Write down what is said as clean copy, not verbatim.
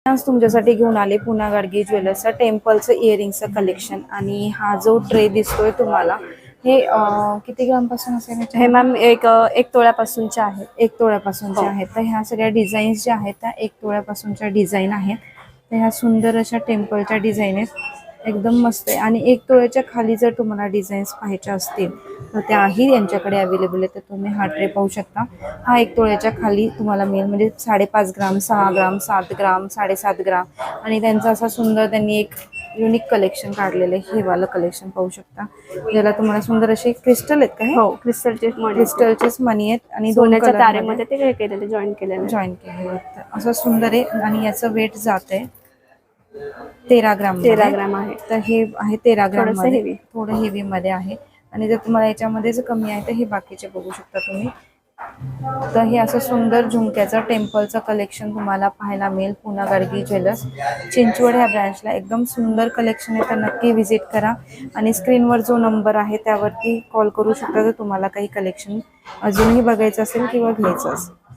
आज तुमच्यासाठी घेऊन आले पुन्हा गाडगी ज्वेलर्सचं टेम्पलचं इयरिंगचं कलेक्शन। आणि हा जो ट्रे दिसतोय तुम्हाला हे किती ग्राम पासून असेल? हे मॅम एक तोळ्यापासूनचे आहेत। 1 तोळ्यापासूनचे आहेत। तर ह्या सगळ्या डिझाईन्स ज्या आहेत त्या 1 तोळ्यापासूनच्या डिझाईन आहेत। तर ह्या सुंदर अशा टेम्पलच्या डिझाईन आहेत, एकदम मस्त आहे। आणि 1 तोळ्याच्या खाली जर तुम्हाला डिझाईन्स पाहायच्या असतील तर त्याही यांच्याकडे अवेलेबल आहे। तर तुम्ही हा ट्रे पाहू शकता। हा 1 तोळ्याच्या खाली तुम्हाला मिळेल, म्हणजे 5.5 ग्राम, 6 ग्राम, 7 ग्राम, 7.5 ग्राम। आणि त्यांचा असा सुंदर त्यांनी एक युनिक कलेक्शन काढलेलं आहे। हे वालं कलेक्शन पाहू शकता, ज्याला तुम्हाला सुंदर असे क्रिस्टल आहेत का? हो, क्रिस्टलचेच मणी आहेत आणि 2 सोन्याच्या कलर तारेमध्ये ते हे केलेले, जॉईन केलेले आहेत। असं सुंदर आहे। आणि याचं वेट जात आहे 13 ग्राम 13 मध्ये। ग्राम आहे। तर हे आहे 13 ग्राम थोडंसं मध्ये, हेवी, थोडं हेवी मध्ये आहे। आणि जर तुम्हाला याच्यामध्ये जर कमी आहे तर हे बाकीचे बघू शकता तुम्ही। तर हे असं सुंदर झुमक्याचं टेम्पलचं कलेक्शन तुम्हाला पाहायला मिळेल पुन्हा गाडगी ज्वेलर्स चिंचवड ह्या ब्रँचला। एकदम सुंदर कलेक्शन आहे, तर नक्की व्हिजिट करा। आणि स्क्रीनवर जो नंबर आहे त्यावरती कॉल करू शकता जर तुम्हाला काही कलेक्शन अजूनही बघायचं असेल किंवा घ्यायचं असेल।